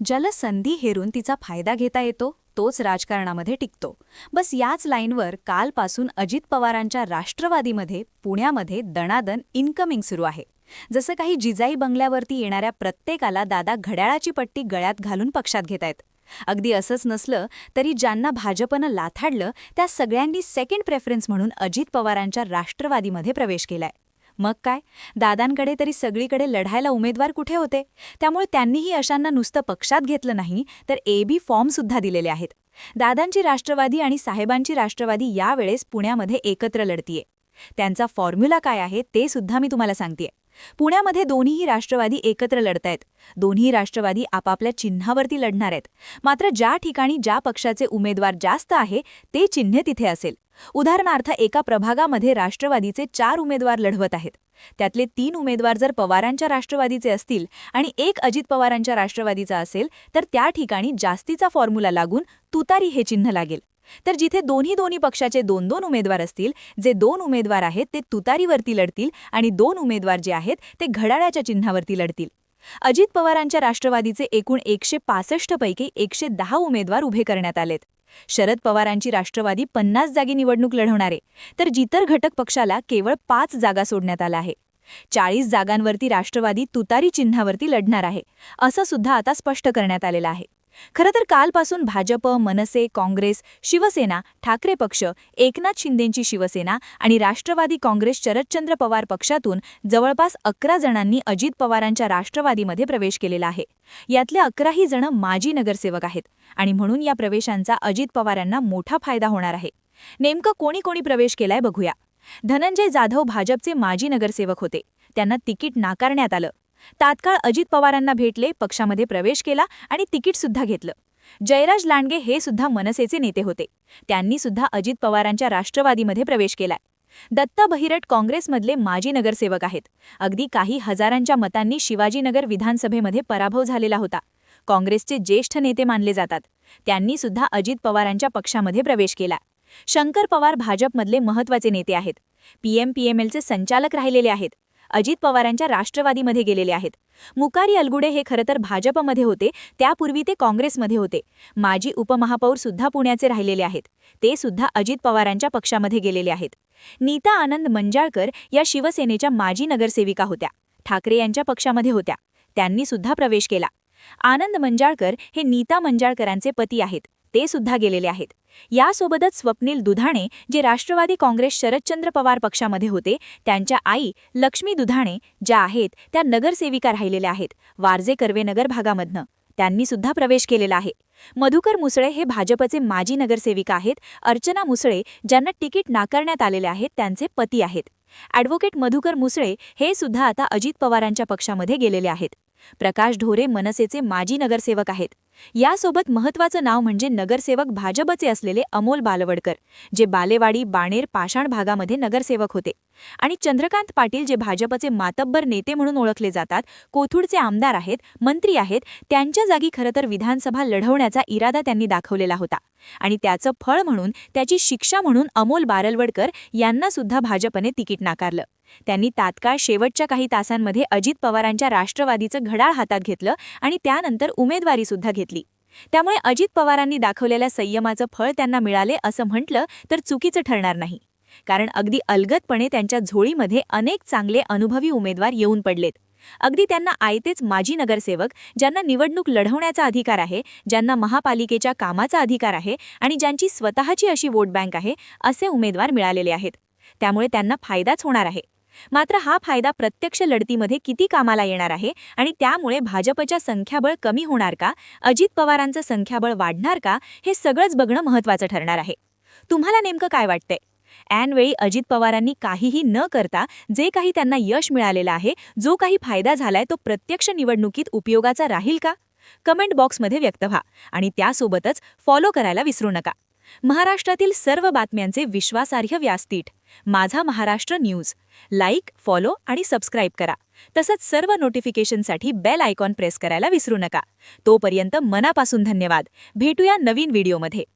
जलसंधी हेरून तिचा फायदा घेता येतो तोच राजकारणामध्ये टिकतो. बस याच लाईनवर कालपासून अजित पवारांच्या राष्ट्रवादीमध्ये पुण्यामध्ये दणादण इन्कमिंग सुरू आहे. जसं काही जिजाई बंगल्यावरती येणाऱ्या प्रत्येकाला दादा घड्याळाची पट्टी गळ्यात घालून पक्षात घेतायत. अगदी असंच नसलं तरी ज्यांना भाजपनं लाथाडलं त्या सगळ्यांनी सेकंड प्रेफरन्स म्हणून अजित पवारांच्या राष्ट्रवादीमध्ये प्रवेश केलाय. मग काय, दादांकडे तरी सगळीकडे लढायला उमेदवार कुठे होते? त्यामुळे त्यांनीही अशांना नुसतं पक्षात घेतलं नाही तर AB फॉर्मसुद्धा दिलेले आहेत. दादांची राष्ट्रवादी आणि साहेबांची राष्ट्रवादी यावेळेस पुण्यामध्ये एकत्र लढतीये. त्यांचा फॉर्म्युला काय आहे ते सुद्धा मी तुम्हाला सांगतेय. पुण्यामध्ये दोन्हीही राष्ट्रवादी एकत्र लढतायत. दोन्ही राष्ट्रवादी आपापल्या चिन्हावरती लढणार आहेत. मात्र ज्या ठिकाणी ज्या पक्षाचे उमेदवार जास्त आहे ते चिन्ह तिथे असेल. उदाहरणार्थ एका प्रभागामध्ये राष्ट्रवादीचे 4 उमेदवार लढवत आहेत. त्यातले 3 उमेदवार जर पवारांच्या राष्ट्रवादीचे असतील आणि एक अजित पवारांच्या राष्ट्रवादीचा असेल तर त्या ठिकाणी जास्तीचा फॉर्म्युला लागून तुतारी हे चिन्ह लागेल. तर जिथे दोन्ही पक्षाचे 2-2 उमेदवार असतील, जे 2 उमेदवार आहेत ते तुतारीवरती लढतील आणि 2 उमेदवार जे आहेत ते घड्याळाच्या चिन्हावरती लढतील. अजित पवारांच्या राष्ट्रवादीचे एकूण 165 पैकी 110 उमेदवार उभे करण्यात आलेत. शरद पवारांची राष्ट्रवादी 50 जागी निवडणूक लढवणार आहे, तर जितर घटक पक्षाला केवळ 5 जागा सोडण्यात आल्या आहे. 40 जागांवरती राष्ट्रवादी तुतारी चिन्हावरती लढणार आहे, असं सुद्धा आता स्पष्ट करण्यात आलेलं आहे. खरं तर कालपासून भाजप, मनसे, काँग्रेस, शिवसेना, ठाकरे पक्ष, एकनाथ शिंदेंची शिवसेना आणि राष्ट्रवादी काँग्रेस शरदचंद्र पवार पक्षातून जवळपास 11 जणांनी अजित पवारांच्या राष्ट्रवादीमध्ये प्रवेश केलेला आहे. यातले 11ही जण माजी नगरसेवक आहेत आणि म्हणून या प्रवेशांचा अजित पवारांना मोठा फायदा होणार आहे. नेमकं कोणी कोणी प्रवेश केलाय बघूया. धनंजय जाधव भाजपचे माजी नगरसेवक होते. त्यांना तिकीट नाकारण्यात आलं. तात्काळ अजित पवारांना भेटले, पक्षामध्ये प्रवेश केला आणि तिकीटसुद्धा घेतलं. जयराज लांडगे हे सुद्धा मनसेचे नेते होते. त्यांनी सुद्धा अजित पवारांच्या राष्ट्रवादीमध्ये प्रवेश केलाय. दत्ता बहिरट काँग्रेसमधले माजी नगरसेवक आहेत. अगदी काही हजारांच्या मतांनी शिवाजीनगर विधानसभेमध्ये पराभव झालेला होता. काँग्रेसचे ज्येष्ठ नेते मानले जातात. त्यांनी सुद्धा अजित पवारांच्या पक्षामध्ये प्रवेश केला. शंकर पवार भाजपमधले महत्त्वाचे नेते आहेत. PMPMLचे संचालक राहिलेले आहेत. अजित पवारांच्या राष्ट्रवादीमध्ये गेलेले आहेत. मुकारी अलगुडे हे खरं तर भाजपमध्ये होते, त्यापूर्वी ते काँग्रेसमध्ये होते. माजी उपमहापौर सुद्धा पुण्याचे राहिलेले आहेत. ते सुद्धा अजित पवारांच्या पक्षामध्ये गेलेले आहेत. नीता आनंद मंजाळकर या शिवसेनेच्या माजी नगरसेविका होत्या. ठाकरे यांच्या पक्षामध्ये होत्या. त्यांनी सुद्धा प्रवेश केला. आनंद मंजाळकर हे नीता मंजाळकरांचे पती आहेत. ते सुद्धा गेलेले आहेत. यासोबतच स्वप्नील दुधाणे जे राष्ट्रवादी काँग्रेस शरदचंद्र पवार पक्षामध्ये होते, त्यांच्या आई लक्ष्मी दुधाणे ज्या आहेत त्या नगरसेविका राहिलेल्या आहेत वारजे कर्वेनगर भागामधनं. त्यांनी सुद्धा प्रवेश केलेला आहे. मधुकर मुसळे हे भाजपचे माजी नगरसेविका आहेत. अर्चना मुसळे ज्यांना तिकीट नाकारण्यात आलेले आहेत त्यांचे पती आहेत. ॲडव्होकेट मधुकर मुसळे हे सुद्धा आता अजित पवारांच्या पक्षामध्ये गेलेले आहेत. प्रकाश ढोरे मनसेचे माजी नगरसेवक आहेत. यासोबत महत्त्वाचं नाव म्हणजे नगरसेवक भाजपचे असलेले अमोल बालवडकर, जे बालेवाडी, बाणेर, पाषाण भागामध्ये नगरसेवक होते. आणि चंद्रकांत पाटील जे भाजपचे मातब्बर नेते म्हणून ओळखले जातात, कोथरूडचे आमदार आहेत, मंत्री आहेत. त्यांच्या जागी खरं तर विधानसभा लढवण्याचा इरादा त्यांनी दाखवलेला होता आणि त्याचं फळ म्हणून, त्याची शिक्षा म्हणून अमोल बालवडकर यांना सुद्धा भाजपने तिकीट नाकारलं. त्यांनी तात्काळ शेवटच्या काही तासांमध्ये अजित पवारांच्या राष्ट्रवादीचं घड्याळ हातात घेतलं आणि त्यानंतर उमेदवारी सुद्धा घेतली. त्यामुळे अजित पवारांनी दाखवलेल्या संयमाचं फळ त्यांना मिळाले असं म्हटलं तर चुकीचं ठरणार नाही. कारण अगदी अलगदपणे त्यांच्या झोळीमध्ये अनेक चांगले अनुभवी उमेदवार येऊन पडलेत. अगदी त्यांना आयतेच माजी नगरसेवक, ज्यांना निवडणूक लढवण्याचा अधिकार आहे, ज्यांना महापालिकेच्या कामाचा अधिकार आहे आणि ज्यांची स्वतःची अशी वोट बँक आहे, असे उमेदवार मिळालेले आहेत. त्यामुळे त्यांना फायदाच होणार आहे. मात्र हा फायदा प्रत्यक्ष लढतीमध्ये किती कामाला येणार आहे आणि त्यामुळे भाजपच्या संख्याबळ कमी होणार का, अजित पवारांचं संख्याबळ वाढणार का, हे सगळंच बघणं महत्त्वाचं ठरणार आहे. तुम्हाला नेमकं काय वाटतंय? ऐनवेळी अजित पवारांनी काहीही न करता जे काही त्यांना यश मिळालेलं आहे, जो काही फायदा झालाय तो प्रत्यक्ष निवडणुकीत उपयोगाचा राहील का? कमेंट बॉक्समध्ये व्यक्त व्हा आणि त्यासोबतच फॉलो करायला विसरू नका. महाराष्ट्रातील सर्व बातम्यांचे विश्वासार्ह व्यासपीठ माझा महाराष्ट्र न्यूज. लाईक, फॉलो आणि सबस्क्राईब करा. तसंच सर्व नोटिफिकेशनसाठी बेल आयकॉन प्रेस करायला विसरू नका. तोपर्यंत मनापासून धन्यवाद. भेटूया नवीन व्हिडिओमध्ये.